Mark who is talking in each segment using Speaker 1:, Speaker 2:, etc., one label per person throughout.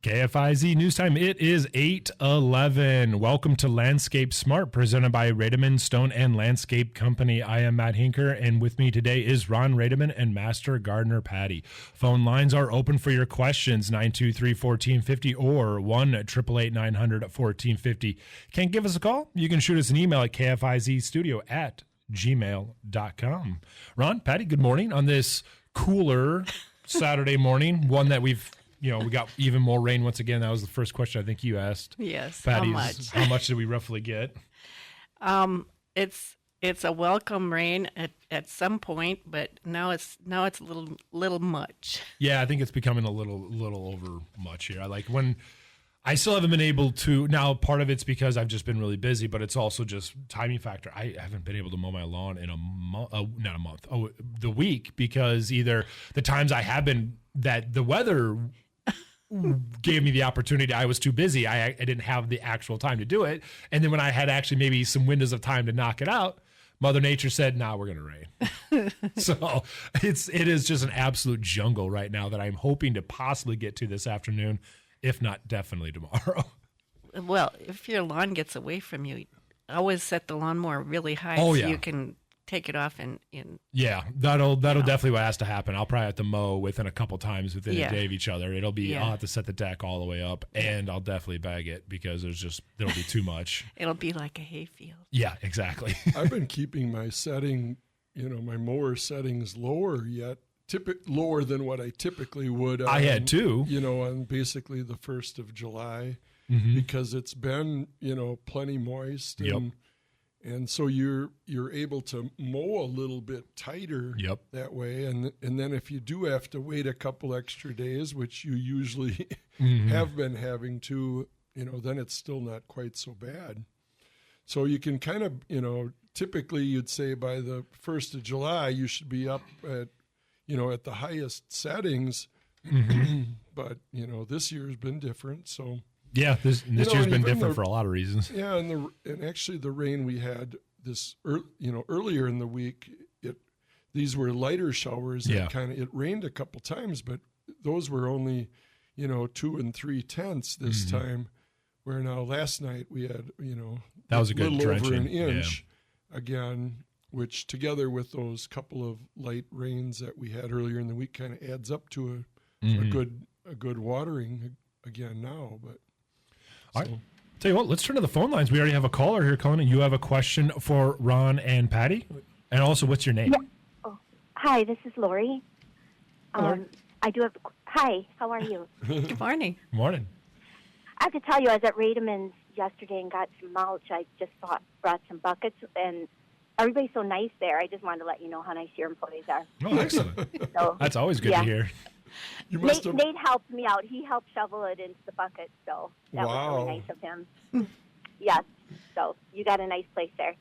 Speaker 1: KFIZ News Time. It is 8:11. Welcome to Landscape Smart, presented by Rademann Stone and Landscape Company. I am Matt Hinker, and with me today is Ron Rademann and Master Gardener Patty. Phone lines are open for your questions, 923-1450 or 1-888-900-1450. Can't give us a call? You can shoot us an email at kfizstudio@gmail.com. Ron, Patty, good morning on this cooler Saturday morning, one that we got even more rain once again. That was the first question I think you asked.
Speaker 2: Yes.
Speaker 1: Patty,
Speaker 2: how much?
Speaker 1: How much did we roughly get?
Speaker 2: It's a welcome rain at some point, but now it's a little much.
Speaker 1: Yeah, I think it's becoming a little over much here. I still haven't been able to. Now, part of it's because I've just been really busy, but it's also just timing factor. I haven't been able to mow my lawn in the week, because either the times I have been that the weather gave me the opportunity, I was too busy. I didn't have the actual time to do it. And then when I had actually maybe some windows of time to knock it out, Mother Nature said, "Nah, we're going to rain." So it is just an absolute jungle right now that I'm hoping to possibly get to this afternoon, if not definitely tomorrow.
Speaker 2: Well, if your lawn gets away from you, always set the lawnmower really high so you can take it off and
Speaker 1: yeah, that'll definitely what has to happen. I'll probably have to mow within a couple times within a day of each other. I'll have to set the deck all the way up, and I'll definitely bag it because there'll be too much.
Speaker 2: It'll be like a hayfield.
Speaker 1: Yeah, exactly.
Speaker 3: I've been keeping my setting, my mower settings lower lower than what I typically would.
Speaker 1: I had too.
Speaker 3: On basically the 1st of July, because it's been, plenty moist. And so you're able to mow a little bit tighter that way. And then if you do have to wait a couple extra days, which you usually have been having to, then it's still not quite so bad. So you can kind of, typically you'd say by the 1st of July, you should be up at, at the highest settings. But, this year's been different. So.
Speaker 1: Yeah, this year's been different for a lot of reasons.
Speaker 3: Yeah, and actually the rain we had earlier in the week, these were lighter showers. Yeah. It rained a couple times, but those were only 2 3/10 this time. Where now last night we had
Speaker 1: that was a good
Speaker 3: little
Speaker 1: drenching.
Speaker 3: Over an inch again, which together with those couple of light rains that we had earlier in the week kind of adds up to a good watering again now, but.
Speaker 1: All right. Tell you what, let's turn to the phone lines. We already have a caller here calling, and you have a question for Ron and Patty. And also, what's your name?
Speaker 4: Yeah. Oh, hi, this is Lori. I do have. Hi, how are you?
Speaker 2: Good morning.
Speaker 1: Morning.
Speaker 4: I have to tell you, I was at Rademann's yesterday and got some mulch. I just brought some buckets, and everybody's so nice there. I just wanted to let you know how nice your employees are.
Speaker 1: Oh, excellent. So, that's always good to hear.
Speaker 4: Nate helped me out. He helped shovel it into the bucket, so that was really nice of him. Yes, so you got a nice place there.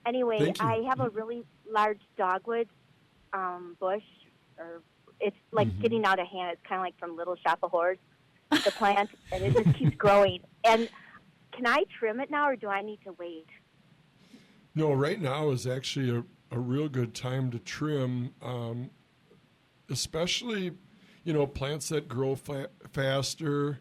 Speaker 4: Anyway, I have a really large dogwood bush, or it's like getting out of hand. It's kind of like from Little Shop of Horrors, the plant, and it just keeps growing. And can I trim it now, or do I need to wait?
Speaker 3: No, right now is actually a real good time to trim. Especially, plants that grow faster,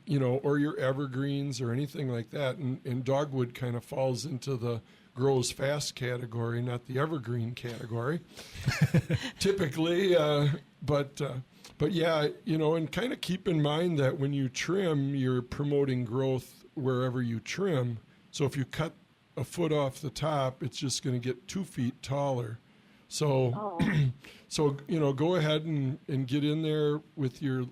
Speaker 3: or your evergreens or anything like that. And dogwood kind of falls into the grows fast category, not the evergreen category, typically. But yeah, and kind of keep in mind that when you trim, you're promoting growth wherever you trim. So if you cut a foot off the top, it's just going to get 2 feet taller. So, go ahead and get in there with your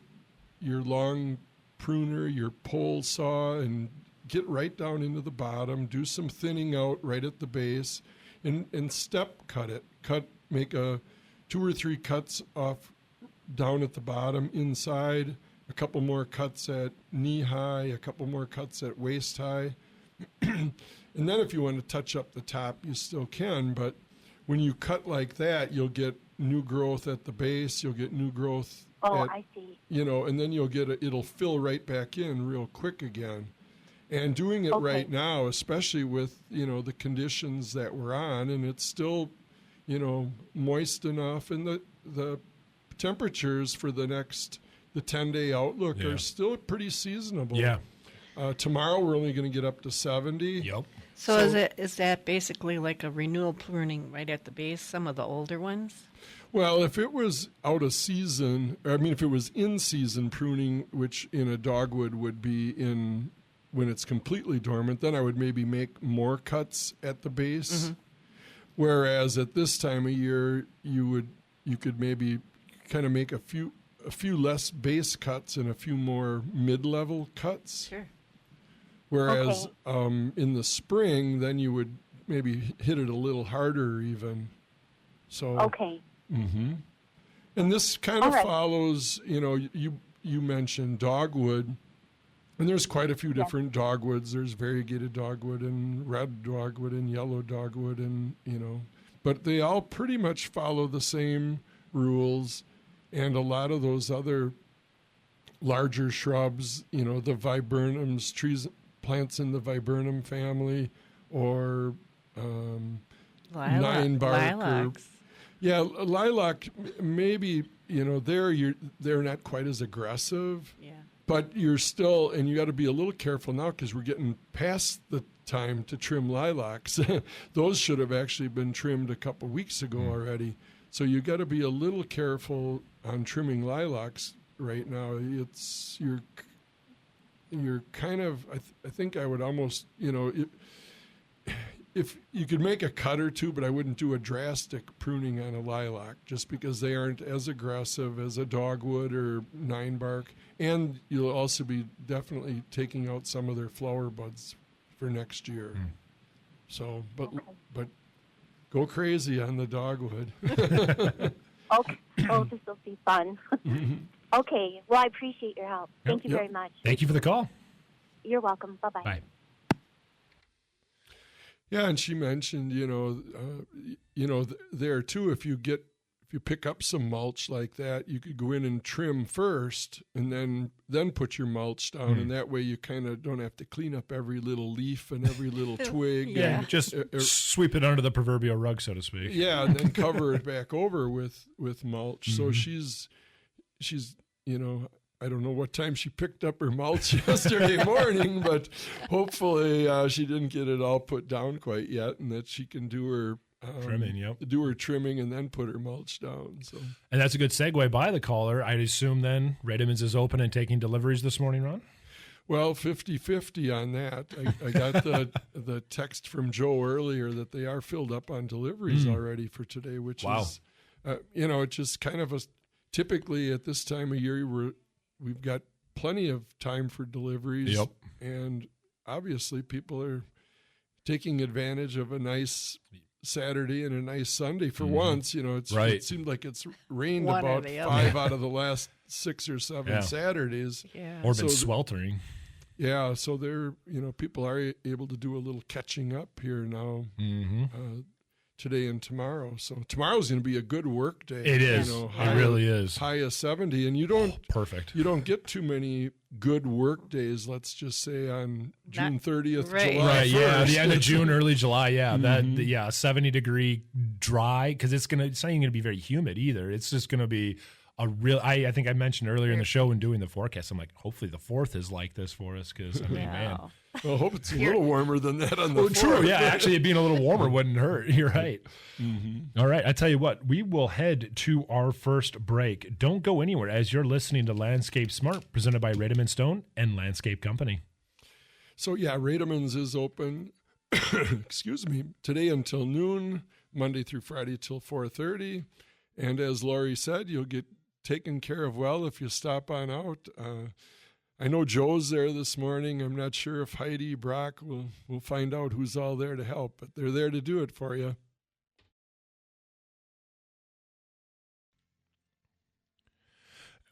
Speaker 3: long pruner, your pole saw, and get right down into the bottom. Do some thinning out right at the base, and step cut it. Make 2 or 3 cuts off down at the bottom inside. A couple more cuts at knee high. A couple more cuts at waist high. And then if you want to touch up the top, you still can, but when you cut like that, you'll get new growth at the base. You'll get new growth.
Speaker 4: I see.
Speaker 3: And then it'll fill right back in real quick again. And doing it right now, especially with, the conditions that we're on, and it's still, moist enough, and the temperatures for the next the 10-day outlook are still pretty seasonable.
Speaker 1: Yeah.
Speaker 3: Tomorrow we're only going to get up to 70.
Speaker 1: Yep.
Speaker 2: So is that basically like a renewal pruning right at the base, some of the older ones?
Speaker 3: Well, if it was out of season, if it was in season pruning, which in a dogwood would be in when it's completely dormant, then I would maybe make more cuts at the base. Whereas at this time of year, you could maybe kind of make a few less base cuts and a few more mid-level cuts.
Speaker 2: Sure.
Speaker 3: Whereas in the spring, then you would maybe hit it a little harder even. So
Speaker 4: Okay.
Speaker 3: And this kind of follows, you mentioned dogwood, and there's quite a few different dogwoods. There's variegated dogwood and red dogwood and yellow dogwood, and but they all pretty much follow the same rules. And a lot of those other larger shrubs, the viburnums, plants in the viburnum family, or nine bark,
Speaker 2: lilacs.
Speaker 3: Lilac. Maybe they're not quite as aggressive.
Speaker 2: Yeah.
Speaker 3: But you're still, and you got to be a little careful now because we're getting past the time to trim lilacs. Those should have actually been trimmed a couple weeks ago already. So you got to be a little careful on trimming lilacs right now. You're kind of, I think I would almost, if you could make a cut or two, but I wouldn't do a drastic pruning on a lilac just because they aren't as aggressive as a dogwood or nine bark. And you'll also be definitely taking out some of their flower buds for next year. So, but go crazy on the dogwood.
Speaker 4: Okay. Oh, this will be fun. Okay. Well, I appreciate your help. Thank you very much.
Speaker 1: Thank you for the call.
Speaker 4: You're welcome. Bye-bye.
Speaker 1: Bye.
Speaker 3: Yeah, and she mentioned, there too, if you pick up some mulch like that, you could go in and trim first and then put your mulch down, and that way you kind of don't have to clean up every little leaf and every little twig.
Speaker 1: Yeah, just sweep it under the proverbial rug, so to speak.
Speaker 3: Yeah, and then cover it back over with mulch. So she's I don't know what time she picked up her mulch yesterday morning, but hopefully she didn't get it all put down quite yet, and that she can do her trimming and then put her mulch down. So,
Speaker 1: and that's a good segue by the caller. I'd assume then Rademann's is open and taking deliveries this morning, Ron?
Speaker 3: Well, 50-50 on that. I got the text from Joe earlier that they are filled up on deliveries already for today, which is, it's just kind of typically at this time of year we've got plenty of time for deliveries.
Speaker 1: Yep.
Speaker 3: And obviously people are taking advantage of a nice Saturday and a nice Sunday for once. It seemed like it's rained about 5 out of the last 6 or 7 Saturdays.
Speaker 2: Yeah.
Speaker 1: Or been sweltering.
Speaker 3: Yeah, so they're, people are able to do a little catching up here now today and tomorrow. So tomorrow's going to be a good work day.
Speaker 1: It is. It really is.
Speaker 3: High of 70, and you don't get too many good work days, let's just say on June 30th,
Speaker 2: right.
Speaker 3: July 1st.
Speaker 1: Yeah, the end of June, early July, 70-degree dry, because it's not even going to be very humid either. It's just going to be a real, I think I mentioned earlier in the show when doing the forecast, I'm like, hopefully the 4th is like this for us, because, man.
Speaker 3: Well, I hope it's a little warmer than that on the 4th.
Speaker 1: True, yeah. Actually, it being a little warmer wouldn't hurt. You're right. All right, I tell you what, we will head to our first break. Don't go anywhere as you're listening to Landscape Smart, presented by Rademann Stone and Landscape Company.
Speaker 3: So, Rademann's is open, excuse me, today until noon, Monday through Friday till 4:30. And as Lori said, you'll get taken care of well if you stop on out. I know Joe's there this morning. I'm not sure if Heidi, Brock, we'll find out who's all there to help, but they're there to do it for you.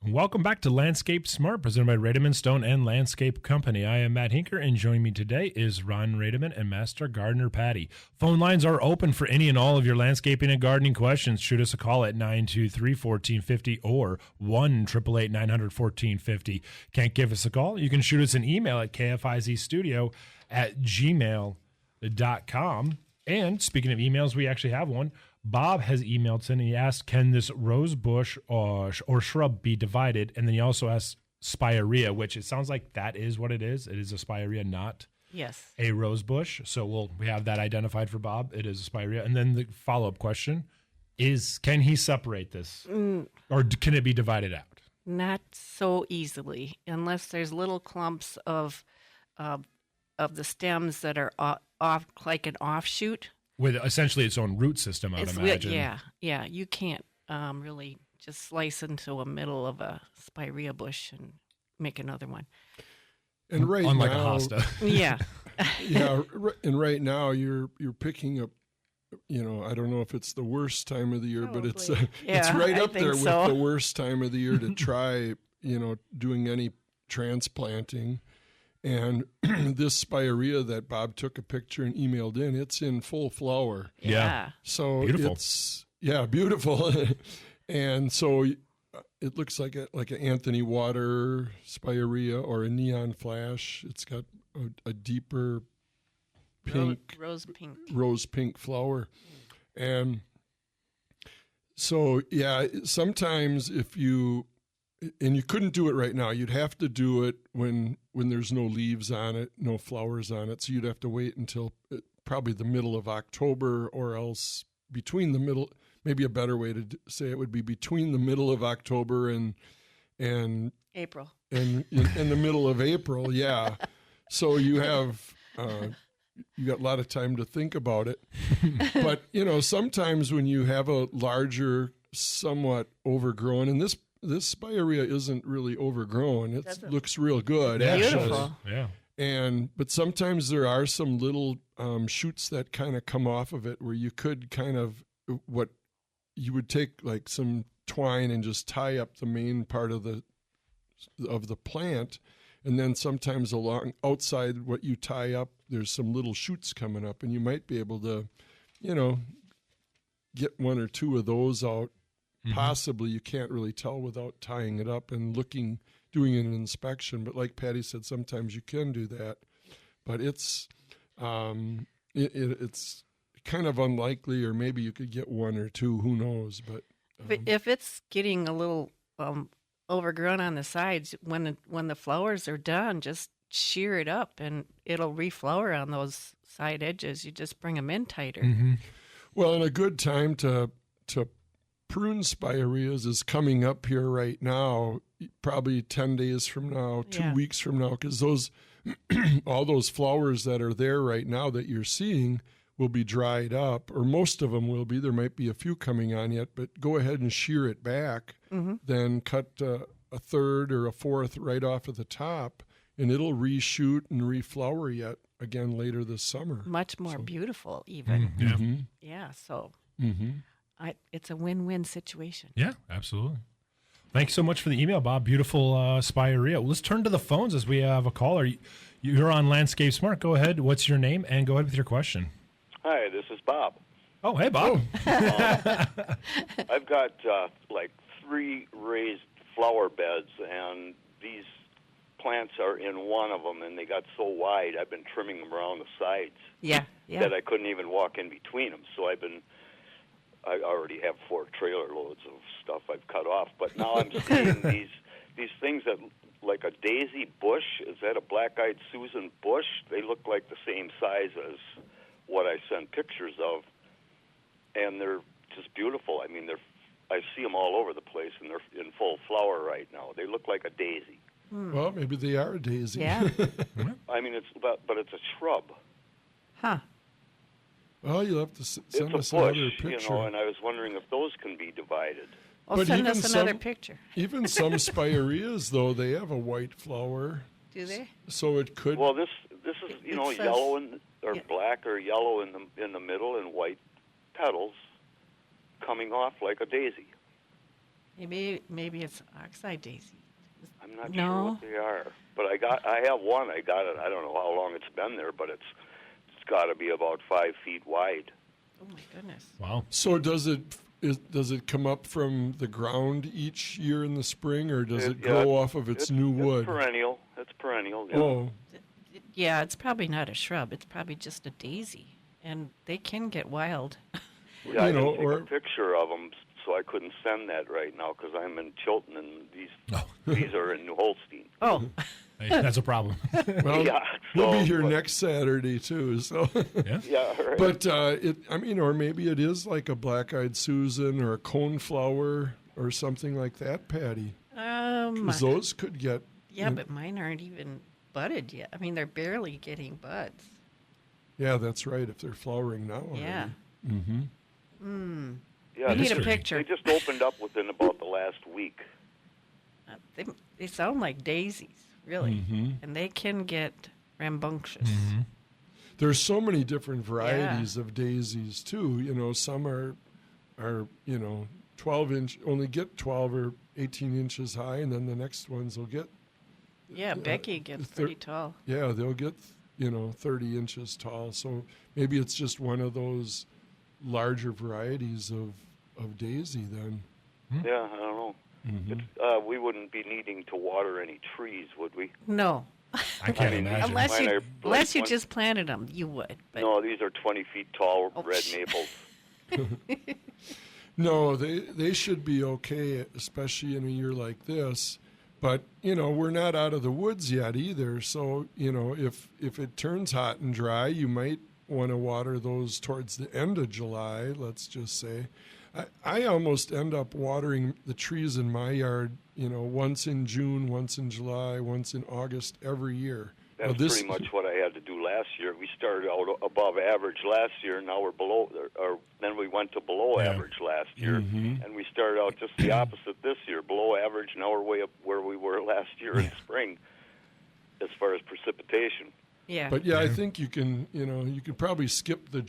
Speaker 1: Welcome back to Landscape Smart, presented by Rademann Stone and Landscape Company. I am Matt Hinker, and joining me today is Ron Rademann and Master Gardener Patty. Phone lines are open for any and all of your landscaping and gardening questions. Shoot us a call at 923-1450 or 1-888-900-1450. Can't give us a call? You can shoot us an email at kfizstudio@gmail.com. And speaking of emails, we actually have one. Bob has emailed in and he asked, can this rose bush or shrub be divided? And then he also asked spirea, which it sounds like that is what it is. It is a spirea, not a rose bush. So we have that identified for Bob. It is a spirea. And then the follow-up question is, can he separate this? Or can it be divided out?
Speaker 2: Not so easily, unless there's little clumps of the stems that are off, like an offshoot.
Speaker 1: With essentially its own root system, I'd imagine.
Speaker 2: Yeah. You can't really just slice into a middle of a spirea bush and make another one.
Speaker 3: And right
Speaker 1: unlike
Speaker 3: now,
Speaker 1: a hosta.
Speaker 2: Yeah.
Speaker 3: and right now you're picking up. I don't know if it's the worst time of the year, but it's right up there with the worst time of the year to try, doing any transplanting. And this spirea that Bob took a picture and emailed in, it's in full flower.
Speaker 2: Yeah.
Speaker 3: So
Speaker 1: beautiful.
Speaker 3: It's beautiful. And so it looks like an Anthony Water spirea or a neon flash. It's got a deeper pink, rose pink flower. And so, sometimes if you couldn't do it right now, you'd have to do it when there's no leaves on it, no flowers on it. So you'd have to wait until probably the middle of October, or else between the middle, maybe a better way to say it would be between the middle of October and
Speaker 2: April.
Speaker 3: And in the middle of April. Yeah. So you have, you got a lot of time to think about it. But, sometimes when you have a larger, somewhat overgrown, and this spirea isn't really overgrown. It looks real good, actually.
Speaker 2: Beautiful.
Speaker 1: Yeah.
Speaker 3: But sometimes there are some little shoots that kind of come off of it where you could kind of, what you would take like some twine and just tie up the main part of the plant. And then sometimes along outside what you tie up, there's some little shoots coming up, and you might be able to, get one or two of those out. Mm-hmm. Possibly, you can't really tell without tying it up and doing an inspection. But like Patty said, sometimes you can do that. But it's it's kind of unlikely, or maybe you could get one or two. Who knows? But
Speaker 2: if it's getting a little overgrown on the sides, when the flowers are done, just shear it up and it'll reflower on those side edges. You just bring them in tighter.
Speaker 1: Mm-hmm.
Speaker 3: Well, and a good time to prune spireas is coming up here right now, probably 10 days from now, 2 weeks from now, because those all those flowers that are there right now that you're seeing will be dried up, or most of them will be. There might be a few coming on yet, but go ahead and shear it back, then cut a third or a fourth right off of the top, and it'll reshoot and reflower yet again later this summer.
Speaker 2: Much more beautiful, even.
Speaker 1: Mm-hmm.
Speaker 2: Yeah, so
Speaker 3: mm-hmm.
Speaker 2: It's a win-win situation.
Speaker 1: Yeah, absolutely. Thanks so much for the email, Bob. Beautiful spirea. Well, let's turn to the phones as we have a caller. You're on Landscape Smart. Go ahead. What's your name? And go ahead with your question.
Speaker 5: Hi, this is Bob.
Speaker 1: Oh, hey, Bob.
Speaker 5: I've got like 3 raised flower beds, and these plants are in one of them, and they got so wide, I've been trimming them around the sides that I couldn't even walk in between them. So I already have 4 trailer loads of stuff I've cut off, but now I'm seeing these things that like a daisy bush. Is that a black-eyed Susan bush? They look like the same size as what I sent pictures of, and they're just beautiful. I mean, I see them all over the place, and they're in full flower right now. They look like a daisy.
Speaker 3: Well, maybe they are a daisy.
Speaker 2: Yeah.
Speaker 5: I mean, but it's a shrub.
Speaker 2: Huh.
Speaker 3: Well, you'll have to send us
Speaker 5: it's a bush,
Speaker 3: another picture.
Speaker 5: and I was wondering if those can be divided.
Speaker 2: Well,
Speaker 3: But
Speaker 2: send
Speaker 3: even
Speaker 2: us another
Speaker 3: some-
Speaker 2: picture.
Speaker 3: Even some spireas, though, they have a white flower.
Speaker 2: Do they?
Speaker 3: So it could.
Speaker 5: Well, this is
Speaker 2: It says-
Speaker 5: yellow or
Speaker 2: yeah.
Speaker 5: black or yellow in the middle, and white petals coming off like a daisy.
Speaker 2: Maybe it's oxeye daisy.
Speaker 5: I'm not sure what they are, but I have one. I got it. I don't know how long it's been there, but it's got to be about 5 feet wide.
Speaker 2: Oh my goodness.
Speaker 1: Wow.
Speaker 3: So does it come up from the ground each year in the spring, or does it grow off of its new wood?
Speaker 5: It's perennial. It's perennial. Yeah.
Speaker 3: Oh,
Speaker 2: Yeah, it's probably not a shrub. It's probably just a daisy, and they can get wild.
Speaker 5: Yeah, I didn't take a picture of them, so I couldn't send that right now because I'm in Chilton and these are in New Holstein.
Speaker 2: Oh,
Speaker 1: hey, that's a problem.
Speaker 3: Well, we'll be here next Saturday too. So
Speaker 5: yeah, right.
Speaker 3: But or maybe it is like a black-eyed Susan or a coneflower or something like that, Patty. Because those could get.
Speaker 2: Yeah, but mine aren't even budded yet. I mean, they're barely getting buds.
Speaker 3: Yeah, that's right. If they're flowering now.
Speaker 2: Yeah.
Speaker 3: Mm-hmm.
Speaker 5: Yeah,
Speaker 2: I need a picture.
Speaker 5: They just opened up within about the last week.
Speaker 2: They sound like daisies, really, and they can get rambunctious.
Speaker 1: Mm-hmm.
Speaker 3: There's so many different varieties of daisies too. Some are 12-inch, only get 12 or 18 inches high, and then the next ones will get.
Speaker 2: Yeah, Becky gets pretty tall.
Speaker 3: Yeah, they'll get 30 inches tall. So maybe it's just one of those larger varieties of daisy then.
Speaker 5: Yeah, I don't know. Mm-hmm. We wouldn't be needing to water any trees, would we?
Speaker 2: No.
Speaker 1: I can't imagine.
Speaker 2: Unless you just planted them, you would. But.
Speaker 5: No, these are 20 feet tall red maples.
Speaker 3: No, they should be okay, especially in a year like this. But, we're not out of the woods yet either. So, if it turns hot and dry, you might want to water those towards the end of July, let's just say. I almost end up watering the trees in my yard, once in June, once in July, once in August every year.
Speaker 5: That's pretty much what I had to do last year. We started out above average last year, now we're below, or then we went to below average last year, and we started out just the opposite this year, below average. Now we're way up where we were last year in spring as far as precipitation.
Speaker 2: Yeah.
Speaker 3: But I think you can, you could probably skip the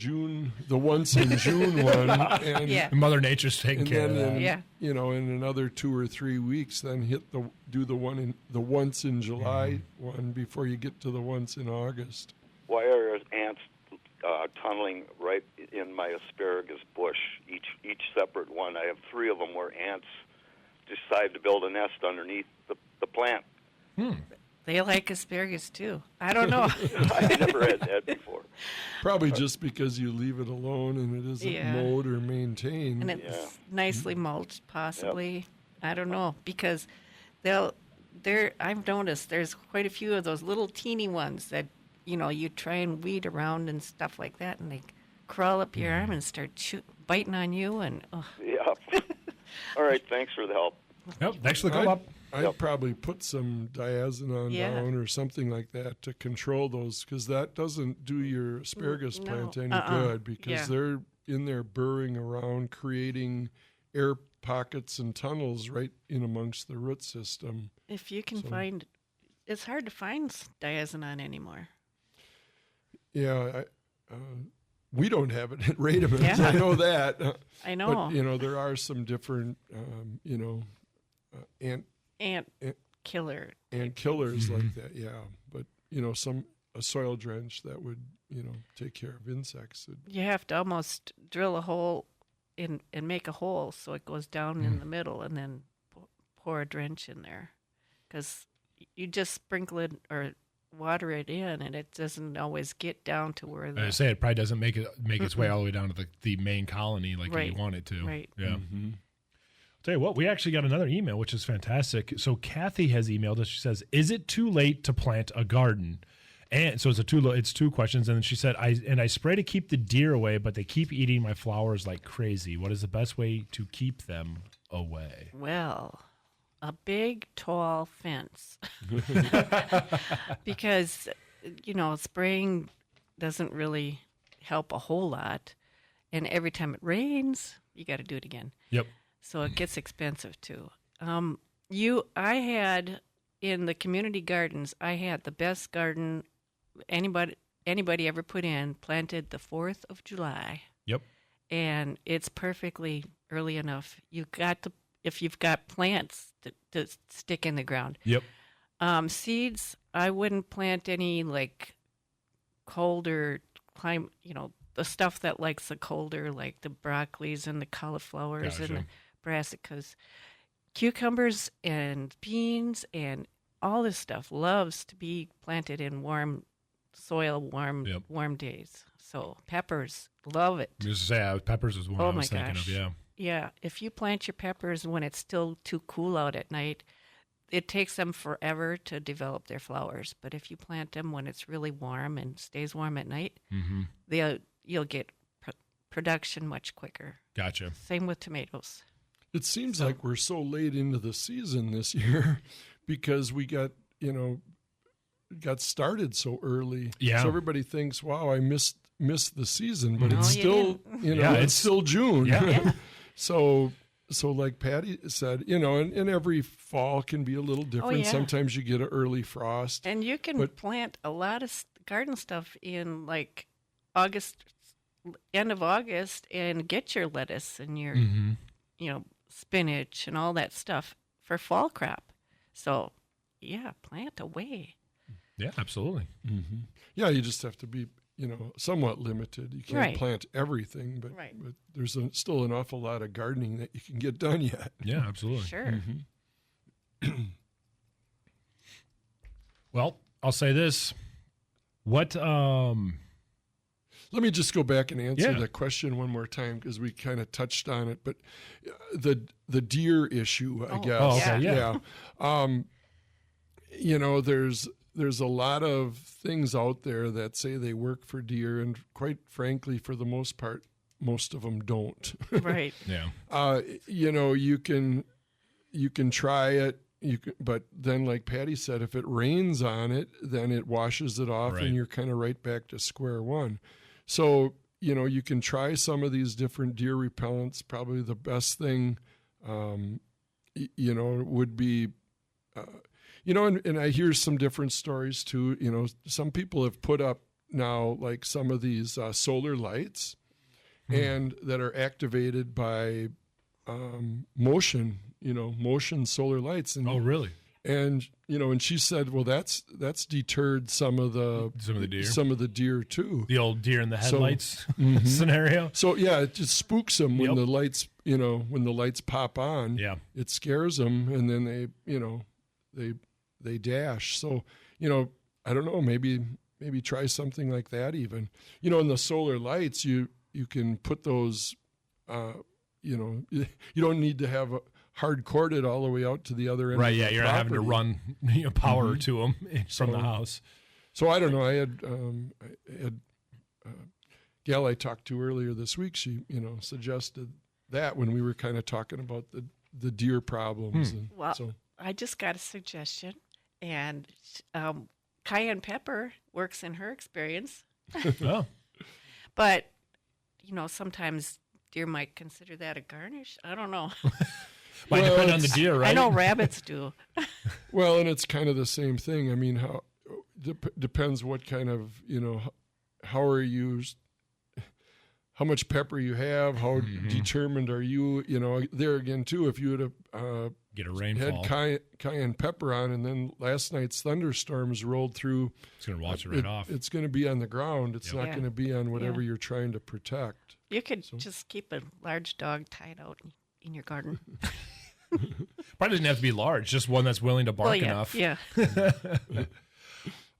Speaker 3: once in June one, and
Speaker 1: Mother Nature's taking care of that.
Speaker 3: In another 2 or 3 weeks, then do the once in July one before you get to the once in August.
Speaker 5: Why are ants tunneling right in my asparagus bush? Each separate one. I have 3 of them where ants decide to build a nest underneath the plant.
Speaker 2: They like asparagus, too. I don't know.
Speaker 5: I never had that before.
Speaker 3: Probably just because you leave it alone and it isn't mowed or maintained.
Speaker 2: And it's nicely mulched, possibly.
Speaker 5: Yep.
Speaker 2: I don't know, because I've noticed there's quite a few of those little teeny ones that, you try and weed around and stuff like that, and they crawl up your arm and start biting on you. And
Speaker 5: Yeah. All right, thanks for the help.
Speaker 1: Yep, thanks for the call up.
Speaker 3: I'd probably put some diazinon down or something like that to control those, because that doesn't do your asparagus plant any good, because they're in there burrowing around, creating air pockets and tunnels right in amongst the root system.
Speaker 2: If you can find, it's hard to find diazinon anymore.
Speaker 3: Yeah, we don't have it at Rademann. I know that.
Speaker 2: I know.
Speaker 3: But, there are some different,
Speaker 2: ant killer.
Speaker 3: Ant killers like that, But, a soil drench that would, take care of insects.
Speaker 2: You have to almost drill a hole and make a hole so it goes down in the middle, and then pour a drench in there. Because you just sprinkle it or water it in, and it doesn't always get down to where
Speaker 1: I say it probably doesn't make its way all the way down to the main colony like you want it to.
Speaker 2: Right.
Speaker 1: Yeah. Tell you what, we actually got another email, which is fantastic. So Kathy has emailed us. She says, "Is it too late to plant a garden?" And so it's 2 questions. And then she said, I spray to keep the deer away, but they keep eating my flowers like crazy. What is the best way to keep them away?
Speaker 2: Well, a big, tall fence. Because, spraying doesn't really help a whole lot. And every time it rains, you got to do it again.
Speaker 1: Yep.
Speaker 2: So it gets expensive, too. I had, in the community gardens, I had the best garden anybody ever put in, planted the 4th of July.
Speaker 1: Yep.
Speaker 2: And it's perfectly early enough. If you've got plants to stick in the ground.
Speaker 1: Yep.
Speaker 2: Seeds, I wouldn't plant any like colder climate, the stuff that likes the colder, like the broccolis and the cauliflowers and the brassicas. Cucumbers and beans and all this stuff loves to be planted in warm soil, warm days. So peppers, love it.
Speaker 1: Just say peppers is one I was thinking of. Yeah.
Speaker 2: Yeah, if you plant your peppers when it's still too cool out at night, it takes them forever to develop their flowers. But if you plant them when it's really warm and stays warm at night, you'll get production much quicker.
Speaker 1: Gotcha.
Speaker 2: Same with tomatoes.
Speaker 3: It seems like we're so late into the season this year because we got started so early.
Speaker 1: Yeah.
Speaker 3: So everybody thinks, wow, I missed the season, but it's still, it's still June.
Speaker 1: Yeah.
Speaker 3: So like Patty said, and every fall can be a little different.
Speaker 2: Oh, yeah.
Speaker 3: Sometimes you get an early frost.
Speaker 2: And you can plant a lot of garden stuff in like end of August, and get your lettuce and your, spinach and all that stuff for fall crop. So, yeah, plant away.
Speaker 1: Yeah, absolutely.
Speaker 3: Mm-hmm. Yeah, you just have to be, somewhat limited. You can't plant everything, but there's still an awful lot of gardening that you can get done yet.
Speaker 1: Yeah, absolutely.
Speaker 2: Sure.
Speaker 3: Mm-hmm.
Speaker 1: Well, I'll say this. What
Speaker 3: Let me just go back and answer that question one more time because we kind of touched on it. But the deer issue, I guess.
Speaker 1: Oh, okay, yeah.
Speaker 3: There's a lot of things out there that say they work for deer, and quite frankly, for the most part, most of them don't.
Speaker 2: Right.
Speaker 1: Yeah.
Speaker 3: You can try it. But then, like Patty said, if it rains on it, then it washes it off, and you're kind of right back to square one. So, you can try some of these different deer repellents. Probably the best thing, would be, and I hear some different stories too. Some people have put up now like some of these solar lights and that are activated by motion solar lights. And,
Speaker 1: oh, really?
Speaker 3: And, and she said, well, that's deterred some of the deer too.
Speaker 1: The old deer in the headlights scenario.
Speaker 3: So yeah, it just spooks them when the lights, when the lights pop on.
Speaker 1: Yeah.
Speaker 3: It scares them, and then they dash. So, I don't know, maybe try something like that even. In the solar lights, you can put those, you don't need to have hard corded all the way out to the other end.
Speaker 1: Right.
Speaker 3: Of
Speaker 1: Yeah.
Speaker 3: the
Speaker 1: You're not having to run power to them from the house.
Speaker 3: So I don't know. I had a gal I talked to earlier this week. She, suggested that when we were kind of talking about the deer problems. And
Speaker 2: I just got a suggestion, and cayenne pepper works in her experience.
Speaker 1: Oh.
Speaker 2: But, sometimes deer might consider that a garnish. I don't know.
Speaker 1: Might depend on the deer, right?
Speaker 2: I know rabbits do.
Speaker 3: Well, and it's kind of the same thing. I mean, how depends what kind of, how are you, how much pepper you have, how determined are you, there again, too, if you would have
Speaker 1: get a rainfall,
Speaker 3: had cayenne pepper on, and then last night's thunderstorms rolled through.
Speaker 1: It's going to wash it right off.
Speaker 3: It's going to be on the ground. It's not going to be on whatever you're trying to protect.
Speaker 2: You could just keep a large dog tied out in your garden.
Speaker 1: Probably doesn't have to be large, just one that's willing to bark enough.
Speaker 2: Yeah.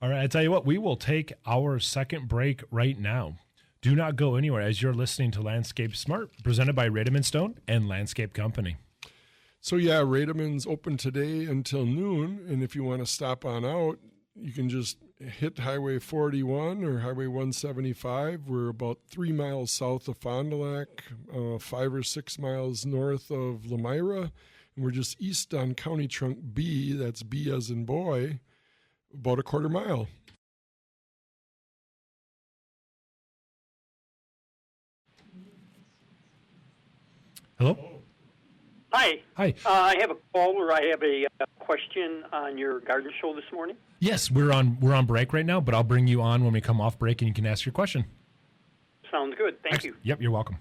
Speaker 1: All right, I tell you what, we will take our second break right now. Do not go anywhere as you're listening to Landscape Smart, presented by Rademann Stone and Landscape Company.
Speaker 3: So yeah, Rademann's open today until noon, and if you want to stop on out, you can just hit Highway 41 or Highway 175. We're about 3 miles south of Fond du Lac, 5 or 6 miles north of Lemira, and we're just east on County Trunk B, that's B as in boy, about a quarter mile.
Speaker 1: Hello?
Speaker 6: Hi.
Speaker 1: Hi.
Speaker 6: I have a call, or I have a question on your garden show this morning.
Speaker 1: Yes, we're on break right now, but I'll bring you on when we come off break and you can ask your question.
Speaker 6: Sounds good. Thank you.
Speaker 1: Yep, you're welcome.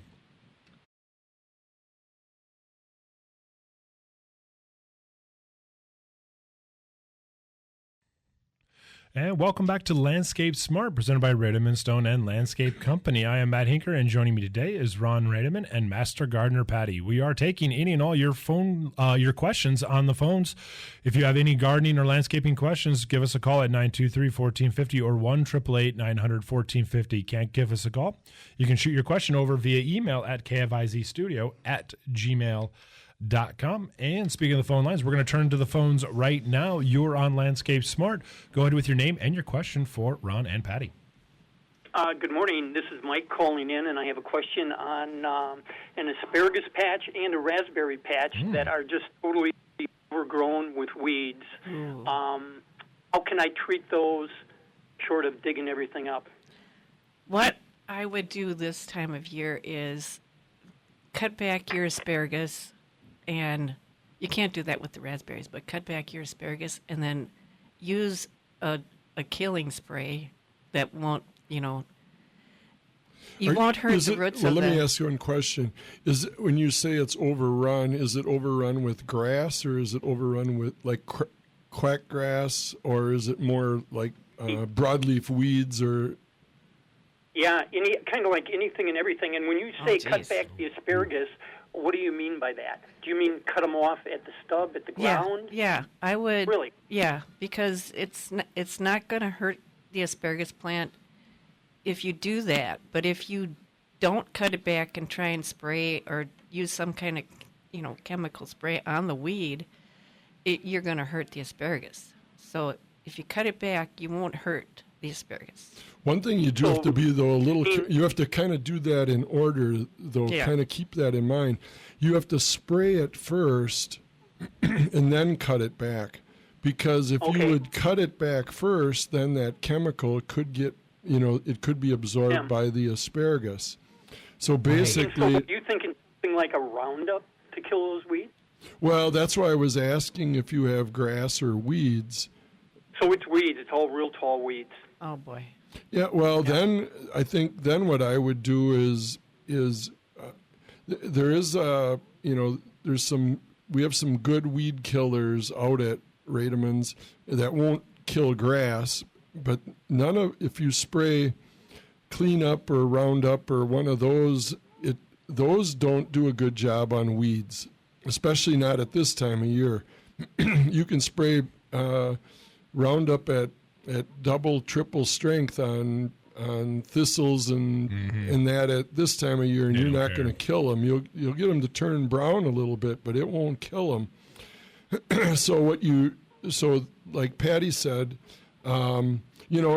Speaker 1: And welcome back to Landscape Smart, presented by Rademann Stone and Landscape Company. I am Matt Hinker, and joining me today is Ron Rademann and Master Gardener Patty. We are taking any and all your questions on the phones. If you have any gardening or landscaping questions, give us a call at 923-1450 or 1-888-900-1450. Can't give us a call? You can shoot your question over via email at kfizstudio@gmail.com. And speaking of the phone lines, we're going to turn to the phones right now. You're on Landscape Smart. Go ahead with your name and your question for Ron and Patty.
Speaker 6: Good morning. This is Mike calling in, and I have a question on an asparagus patch and a raspberry patch that are just totally overgrown with weeds. How can I treat those short of digging everything up?
Speaker 2: What I would do this time of year is cut back your asparagus. And you can't do that with the raspberries, but cut back your asparagus and then use a killing spray that won't, won't hurt the roots of
Speaker 3: Let
Speaker 2: the...
Speaker 3: me ask you one question. Is it, when you say it's overrun, is it overrun with grass or is it overrun with like quack grass, or is it more like broadleaf weeds or...
Speaker 6: Yeah, kind of like anything and everything. And when you say cut back the asparagus... What do you mean by that? Do you mean cut them off at the stub, at the ground?
Speaker 2: Yeah, I would.
Speaker 6: Really?
Speaker 2: Yeah, because it's not going to hurt the asparagus plant if you do that. But if you don't cut it back and try and spray or use some kind of, chemical spray on the weed, you're going to hurt the asparagus. So if you cut it back, you won't hurt the asparagus.
Speaker 3: One thing you do have to be, though, you have to kind of do that in order, though, kind of keep that in mind. You have to spray it first and then cut it back. Because if you would cut it back first, then that chemical could get, it could be absorbed by the asparagus. So basically...
Speaker 6: So you thinking something like a Roundup to kill those weeds?
Speaker 3: Well, that's why I was asking if you have grass or weeds.
Speaker 6: So it's weeds. It's all real tall weeds.
Speaker 2: Oh, boy.
Speaker 3: Yeah, well, then I think what I would do is there is we have some good weed killers out at Rademann's that won't kill grass, but if you spray Clean Up or Roundup or one of those, those don't do a good job on weeds, especially not at this time of year. You can spray Roundup at double, triple strength on thistles and that at this time of year, and you're not going to kill them. You'll get them to turn brown a little bit, but it won't kill them. So like Patty said, or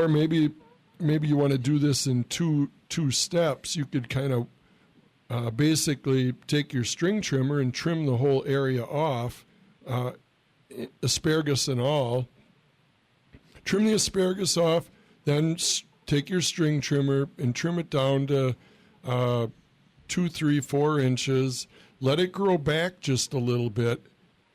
Speaker 3: maybe you want to do this in two steps. You could kind of basically take your string trimmer and trim the whole area off, asparagus and all. Trim the asparagus off, then take your string trimmer and trim it down to 2, 3, 4 inches. Let it grow back just a little bit,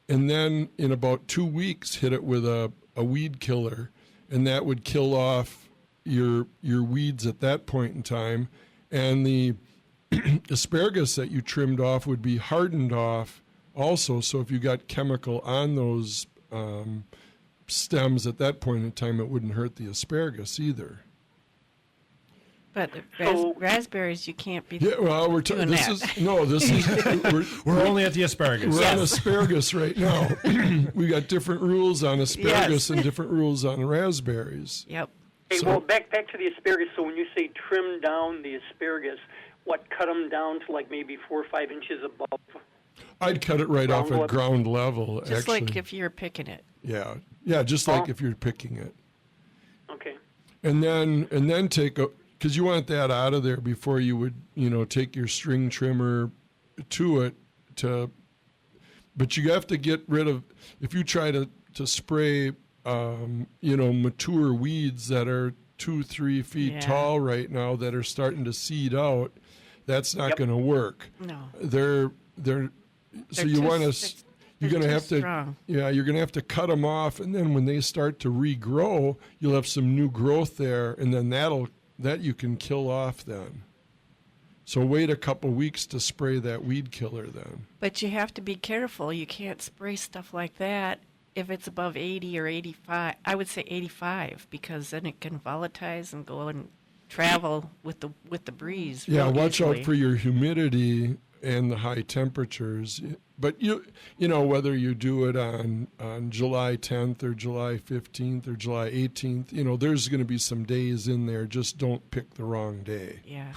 Speaker 3: and then in about 2 weeks, hit it with a weed killer, and that would kill off your weeds at that point in time. And the asparagus that you trimmed off would be hardened off also, so if you got chemical on those stems at that point in time, it wouldn't hurt the asparagus either.
Speaker 2: But raspberries, you can't be.
Speaker 3: Yeah, well, we're
Speaker 2: doing
Speaker 1: we're only at the asparagus.
Speaker 3: We're on asparagus right now. We got different rules on asparagus and different rules on raspberries.
Speaker 2: Yep.
Speaker 6: Hey, well, back to the asparagus. So when you say trim down the asparagus, cut them down to like maybe 4 or 5 inches above?
Speaker 3: I'd cut it right off at ground level.
Speaker 2: Just like if you're picking it.
Speaker 3: Yeah, just like if you're picking it.
Speaker 6: Okay.
Speaker 3: And then take because you want that out of there before you would take your string trimmer to it but you have to get rid of, if you try to spray mature weeds that are 2-3 feet tall right now that are starting to seed out, that's not going to work.
Speaker 2: No.
Speaker 3: They're so you want to. You're going to have to, you're going to have to cut them off, and then when they start to regrow, you'll have some new growth there, and then that you can kill off then. So wait a couple weeks to spray that weed killer then.
Speaker 2: But you have to be careful. You can't spray stuff like that if it's above 80 or 85, I would say 85 because then it can volatilize and go and travel with the breeze.
Speaker 3: Yeah, watch
Speaker 2: easily.
Speaker 3: out for your humidity and the high temperatures. But you know, whether you do it on July 10th or July 15th or July 18th, you know, there's going to be some days in there. Just don't pick the wrong day.
Speaker 2: Yeah.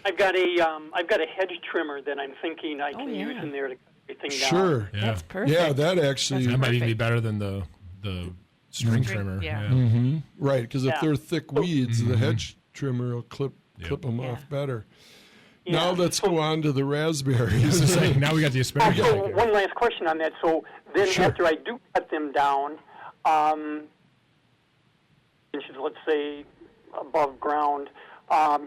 Speaker 6: I've got a hedge trimmer that I'm thinking I can use in there to cut everything down.
Speaker 3: Sure.
Speaker 1: Yeah.
Speaker 2: That's perfect.
Speaker 3: Yeah, that actually.
Speaker 1: That might even be
Speaker 2: perfect.
Speaker 1: better than the string trimmer.
Speaker 2: Yeah.
Speaker 3: Mm-hmm. Right, because if
Speaker 6: Yeah.
Speaker 3: they're thick weeds, the hedge trimmer will clip them
Speaker 2: Yeah.
Speaker 3: off better.
Speaker 6: Yeah.
Speaker 3: Now let's go on to the raspberries.
Speaker 1: It's like, now we got the asparagus.
Speaker 6: So
Speaker 1: back here.
Speaker 6: one last question on that. So then
Speaker 3: Sure.
Speaker 6: after I do cut them down, inches, let's say, above ground,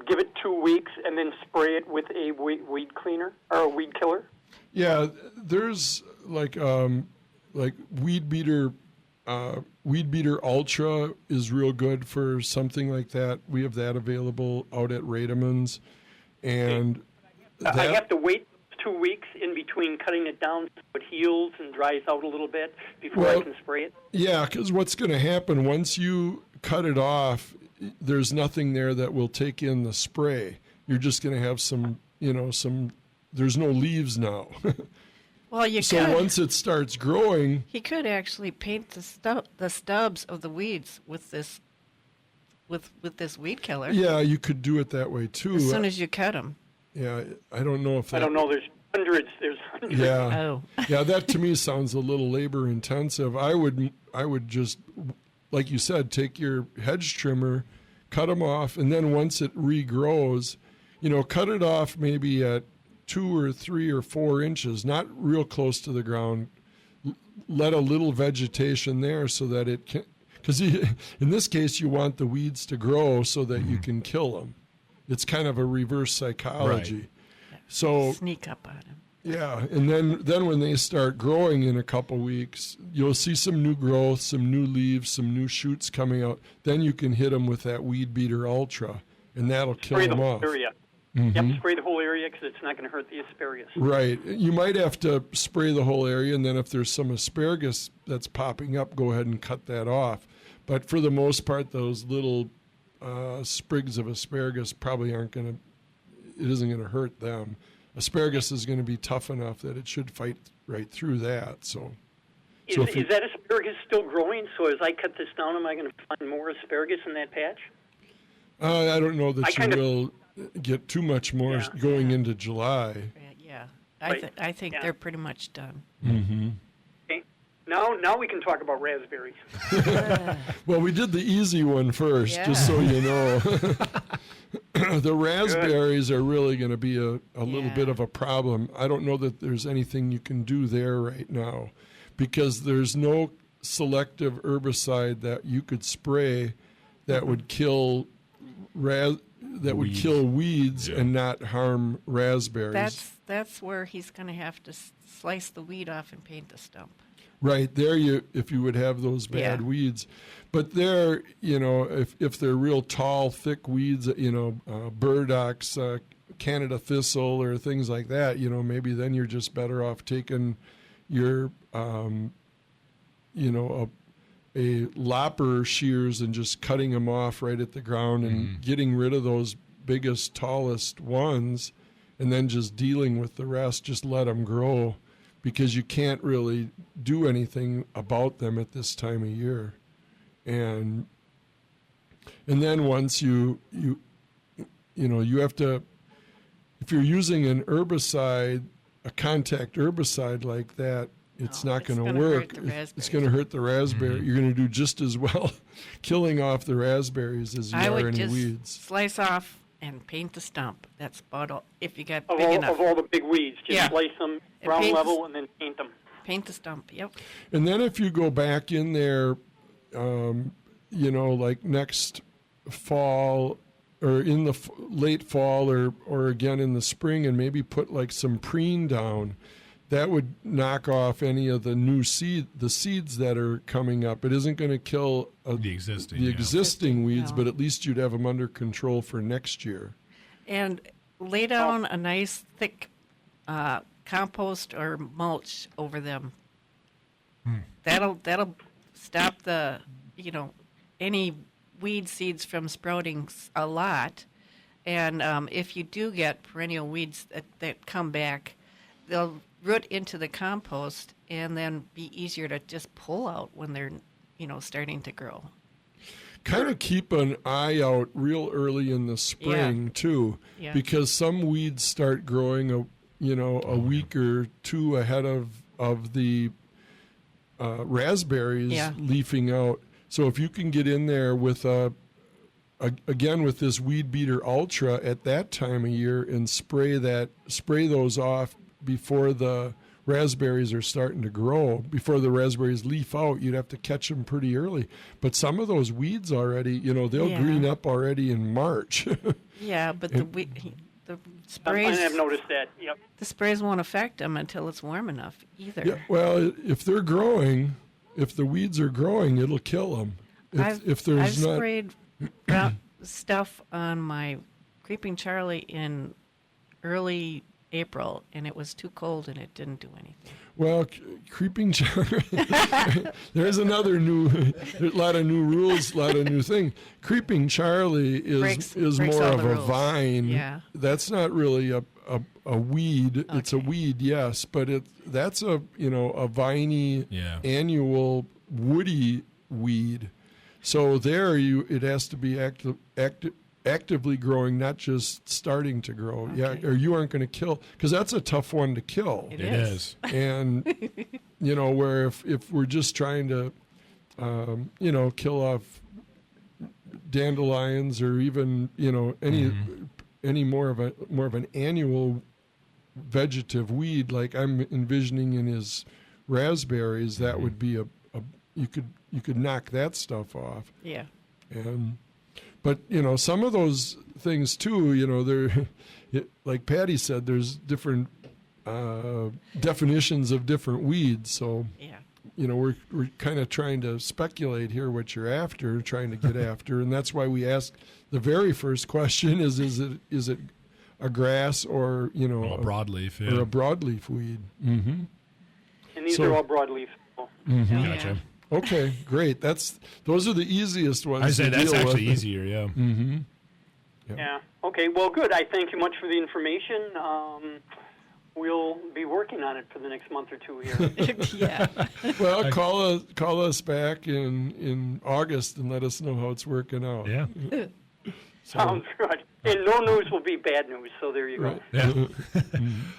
Speaker 6: give it 2 weeks and then spray it with a weed cleaner or a weed killer?
Speaker 3: Yeah, there's like weed beater ultra is real good for something like that. We have that available out at Rademann's, and
Speaker 6: I have to wait 2 weeks in between cutting it down so it heals and dries out a little bit before I can spray it.
Speaker 3: Yeah, because what's going to happen once you cut it off, there's nothing there that will take in the spray. You're just going to have some. There's no leaves now.
Speaker 2: Well,
Speaker 3: So once it starts growing,
Speaker 2: he could actually paint the stubs of the weeds with this weed killer.
Speaker 3: yeah, you could do it that way too.
Speaker 2: As soon as you cut them.
Speaker 3: Yeah, I don't know if that,
Speaker 6: I don't know. There's hundreds.
Speaker 3: Yeah,
Speaker 2: Oh.
Speaker 3: yeah, that to me sounds a little labor intensive. I would just, like you said, take your hedge trimmer, cut them off, and then once it regrows, cut it off maybe at 2 or 3 or 4 inches, not real close to the ground. Let a little vegetation there so that it can, because in this case you want the weeds to grow so that you can kill them. It's kind of a reverse psychology.
Speaker 1: Right.
Speaker 3: So
Speaker 2: Sneak up on him.
Speaker 3: yeah, and then when they start growing in a couple weeks, you'll see some new growth, some new leaves, some new shoots coming out. Then you can hit them with that Weed Beater Ultra, and that'll kill
Speaker 6: Spray the
Speaker 3: them
Speaker 6: whole
Speaker 3: off.
Speaker 6: area. Yep, spray the whole area because it's not going to hurt the asparagus.
Speaker 3: Right. You might have to spray the whole area, and then if there's some asparagus that's popping up, go ahead and cut that off. But for the most part, those little sprigs of asparagus probably it isn't going to hurt them. Asparagus is going to be tough enough that it should fight right through that. Is
Speaker 6: that asparagus still growing? So as I cut this down, am I going to find more asparagus in that patch?
Speaker 3: I don't know that you will get too much more going into July.
Speaker 2: Yeah.
Speaker 6: Right.
Speaker 2: I think they're pretty much done.
Speaker 3: Mm-hmm.
Speaker 6: Okay. Now we can talk about raspberries.
Speaker 3: Well, we did the easy one first, just so you know. The raspberries are really going to be a little bit of a problem. I don't know that there's anything you can do there right now because there's no selective herbicide that you could spray that would kill weeds and not harm raspberries.
Speaker 2: That's where he's going to have to slice the weed off and paint the stump.
Speaker 3: Right there, if you would have those bad weeds, but there, if they're real tall, thick weeds, burdocks, Canada thistle, or things like that, maybe then you're just better off taking your, a lopper shears and just cutting them off right at the ground and getting rid of those biggest, tallest ones, and then just dealing with the rest. Just let them grow, because you can't really do anything about them at this time of year. And then once you have to, if you're using an herbicide, a contact herbicide like that, it's not going to work. It's going to hurt the raspberry. You're going to do just as well killing off the raspberries as you are any weeds.
Speaker 2: Slice off and paint the stump. That's about all. If you got big enough.
Speaker 6: Of all the big weeds, just slice them ground level and then paint them.
Speaker 2: Paint the stump, yep.
Speaker 3: And then if you go back in there, like next fall or in the late fall or again in the spring, and maybe put like some preen down, that would knock off any of the seeds that are coming up. It isn't going to kill the existing weeds, but at least you'd have them under control for next year.
Speaker 2: And lay down a nice thick compost or mulch over them That'll stop the any weed seeds from sprouting a lot. And if you do get perennial weeds that come back, they'll root into the compost and then be easier to just pull out when they're starting to grow.
Speaker 3: Kind of keep an eye out real early in the spring too, because some weeds start growing a week or two ahead of the raspberries leafing out. So if you can get in there with again with this Weed Beater Ultra at that time of year and spray those off before the raspberries are starting to grow, before the raspberries leaf out, you'd have to catch them pretty early. But some of those weeds already, they'll green up already in March.
Speaker 2: But the sprays,
Speaker 6: I've noticed that. Yep.
Speaker 2: The sprays won't affect them until it's warm enough either.
Speaker 3: Yeah, well, if they're growing, if the weeds are growing, it'll kill them. I've
Speaker 2: sprayed stuff on my Creeping Charlie in early April, and it was too cold, and it didn't do anything.
Speaker 3: Well, Creeping Charlie, there's a lot of new rules, a lot of new things. Creeping Charlie is more of a vine.
Speaker 2: Yeah.
Speaker 3: That's not really a weed. Okay. It's a weed, yes, but that's a viney annual woody weed. So there it has to be actively growing, not just starting to grow. Okay. Yeah, or you aren't going to kill, because that's a tough one to kill.
Speaker 1: It is.
Speaker 3: And where if we're just trying to kill off dandelions or even any more of an annual vegetative weed like I'm envisioning in his raspberries, that would be you could knock that stuff off.
Speaker 2: Yeah.
Speaker 3: But some of those things too, they're like Patty said, there's different definitions of different weeds. So we're kind of trying to speculate here what you're after, trying to get after, and that's why we ask the very first question: is it a grass or a
Speaker 1: broadleaf
Speaker 3: or a broadleaf weed? Mm-hmm.
Speaker 6: And these are all broadleaf.
Speaker 3: Mm-hmm.
Speaker 1: Gotcha.
Speaker 3: Okay, great. Those are the easiest ones.
Speaker 1: I say that's actually
Speaker 3: with.
Speaker 1: Easier, yeah.
Speaker 3: Mm-hmm.
Speaker 6: Yeah. Okay. Well, good. I thank you much for the information. We'll be working on it for the next month or two here.
Speaker 2: Yeah.
Speaker 3: Well, call us back in August and let us know how it's working out.
Speaker 1: Yeah.
Speaker 6: Sounds good. And no news will be bad news. So there you go.
Speaker 3: Right.
Speaker 1: Yeah.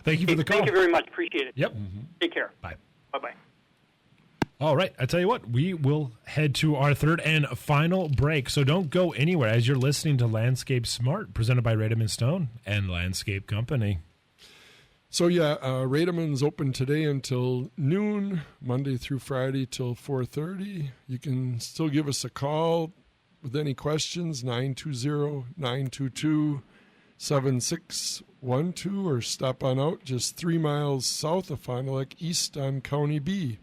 Speaker 1: Thank you for the call.
Speaker 6: Thank you very much. Appreciate it.
Speaker 1: Yep.
Speaker 3: Mm-hmm.
Speaker 6: Take care.
Speaker 1: Bye.
Speaker 6: Bye-bye.
Speaker 1: All right, I tell you what, we will head to our third and final break, so don't go anywhere as you're listening to Landscape Smart, presented by Rademann Stone and Landscape Company.
Speaker 3: So Rademann's open today until noon, Monday through Friday till 4:30. You can still give us a call with any questions, 920-922-7612, or stop on out just 3 miles south of Fond du Lac, east on County B.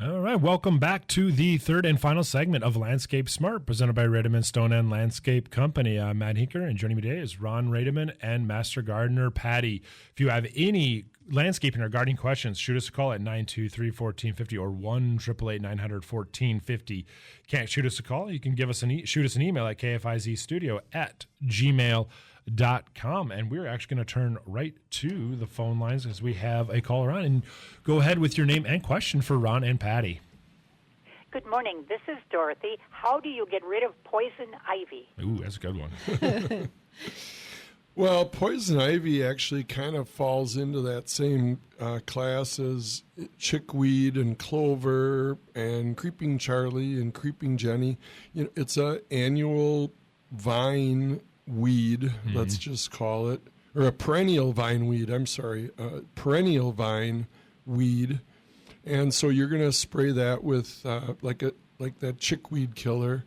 Speaker 1: All right, welcome back to the third and final segment of Landscape Smart, presented by Rademann Stone and Landscape Company. I'm Matt Hinker, and joining me today is Ron Rademann and Master Gardener Patty. If you have any landscaping or gardening questions, shoot us a call at 923-1450 or 1-888-900-1450. Can't shoot us a call? You can shoot us an email at kfizstudio@gmail.com. And we're actually going to turn right to the phone lines as we have a caller on. And go ahead with your name and question for Ron and Patty.
Speaker 7: Good morning. This is Dorothy. How do you get rid of poison ivy?
Speaker 1: Ooh, that's a good one.
Speaker 3: Well, poison ivy actually kind of falls into that same class as chickweed and clover and creeping Charlie and creeping Jenny. It's an annual vine weed, let's just call it, or a perennial vine weed. Perennial vine weed, and so you're going to spray that with like that chickweed killer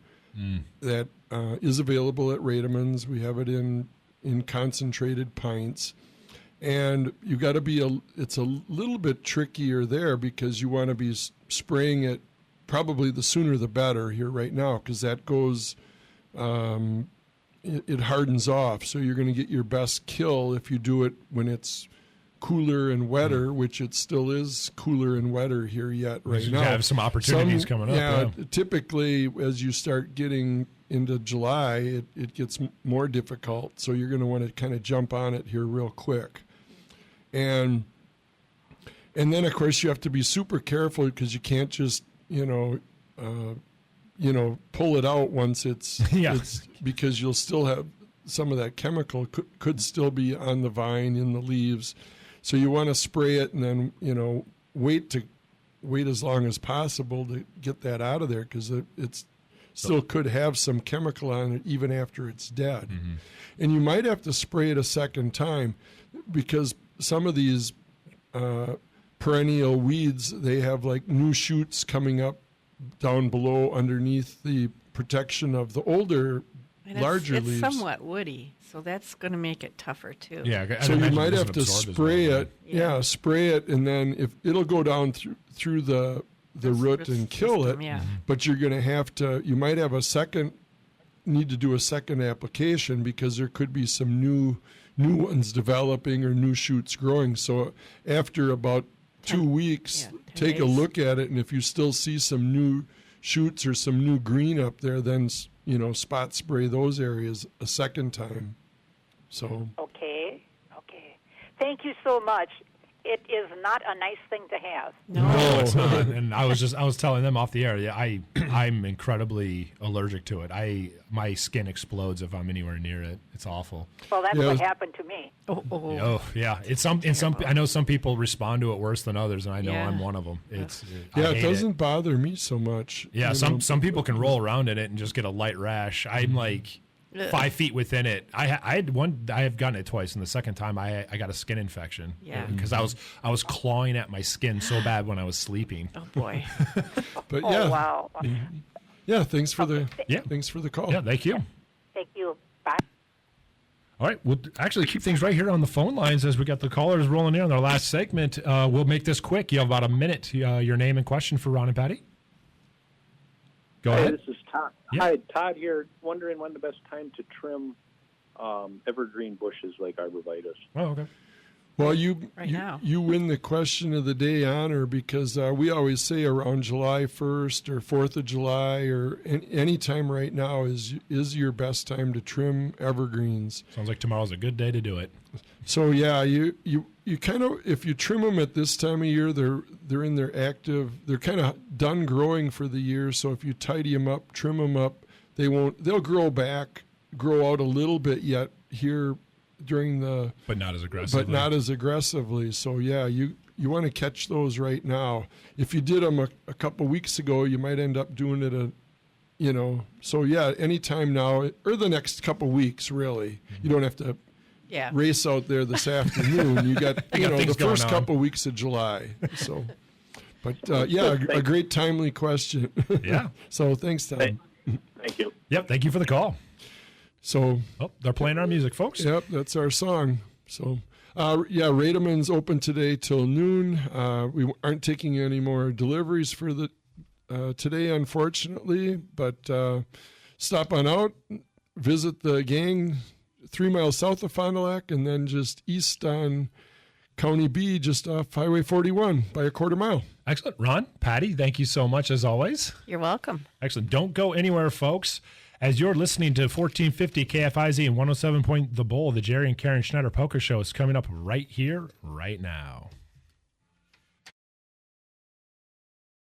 Speaker 3: that is available at Rademann's. We have it in concentrated pints, and you got to be it's a little bit trickier there because you want to be spraying it probably the sooner the better here right now, because that goes it hardens off. So you're going to get your best kill if you do it when it's cooler and wetter, which it still is cooler and wetter here yet right now.
Speaker 1: You have some opportunities coming up.
Speaker 3: Yeah, typically as you start getting into July, it gets more difficult. So you're going to want to kind of jump on it here real quick. And then, of course, you have to be super careful because you can't just, pull it out once it's because you'll still have some of that chemical could still be on the vine, in the leaves. So you want to spray it and then, wait as long as possible to get that out of there because it's still could have some chemical on it even after it's dead. Mm-hmm. And you might have to spray it a second time because some of these perennial weeds, they have like new shoots coming up down below underneath the protection of the older, larger leaves.
Speaker 2: It's somewhat woody, so that's going to make it tougher too.
Speaker 3: Yeah, so you might have to spray it. Yeah, spray it, and then if it'll go down through the root and kill it.
Speaker 2: Yeah.
Speaker 3: But you're going to have to. You might have need to do a second application because there could be some new ones developing or new shoots growing. So after about 2 weeks, take a look at it, and if you still see some new shoots or some new green up there, then spot spray those areas a second time. So
Speaker 7: okay. Thank you so much. It is not a nice thing to have.
Speaker 1: No, it's not. And I was telling them off the air. Yeah, I'm incredibly allergic to it. My skin explodes if I'm anywhere near it. It's awful.
Speaker 7: Well, that's what happened to me.
Speaker 1: Oh yeah. It's I know some people respond to it worse than others, and I know I'm one of them. It
Speaker 3: doesn't bother me so much.
Speaker 1: Yeah, some people can roll around in it and just get a light rash. I'm like 5 feet within it. I have gotten it twice, and the second time I got a skin infection.
Speaker 2: Yeah,
Speaker 1: because I was clawing at my skin so bad when I was sleeping.
Speaker 2: Oh boy.
Speaker 3: But
Speaker 7: wow.
Speaker 3: Yeah, thanks for the call.
Speaker 1: Yeah, thank you.
Speaker 7: Thank you. Bye.
Speaker 1: All right, we'll actually keep things right here on the phone lines as we got the callers rolling in on our last segment. We'll make this quick. You have about a minute. Your name and question for Ron and Patty. Go ahead.
Speaker 8: This is Todd.
Speaker 1: Yeah.
Speaker 8: Hi, Todd here. Wondering when the best time to trim evergreen bushes like arborvitae.
Speaker 1: Oh, okay.
Speaker 3: Well, you win the question of the day honor because we always say around July 1st or 4th of July or any time right now is your best time to trim evergreens.
Speaker 1: Sounds like tomorrow's a good day to do it.
Speaker 3: So yeah, you kind of, if you trim them at this time of year, they're in their active, they're kind of done growing for the year. So if you tidy them up, trim them up, they'll grow out a little bit yet here during the,
Speaker 1: but not as aggressively.
Speaker 3: So yeah, you want to catch those right now. If you did them a couple weeks ago, you might end up doing it so yeah, anytime now or the next couple weeks, really. You don't have to race out there this afternoon. You got the first couple weeks of July. So, but a great timely question.
Speaker 1: Yeah.
Speaker 3: So thanks, Tom.
Speaker 8: Thank you.
Speaker 1: Yep. Thank you for the call.
Speaker 3: So,
Speaker 1: they're playing our music, folks.
Speaker 3: Yep, that's our song. So, Rademann's open today till noon. We aren't taking any more deliveries for today, unfortunately. But stop on out, visit the gang 3 miles south of Fond du Lac, and then just east on County B, just off Highway 41 by a quarter mile.
Speaker 1: Excellent. Ron, Patty, thank you so much as always.
Speaker 2: You're welcome.
Speaker 1: Excellent. Don't go anywhere, folks. As you're listening to 1450 KFIZ and 107 The Bull, the Jerry and Karen Schneider Poker Show is coming up right here, right now.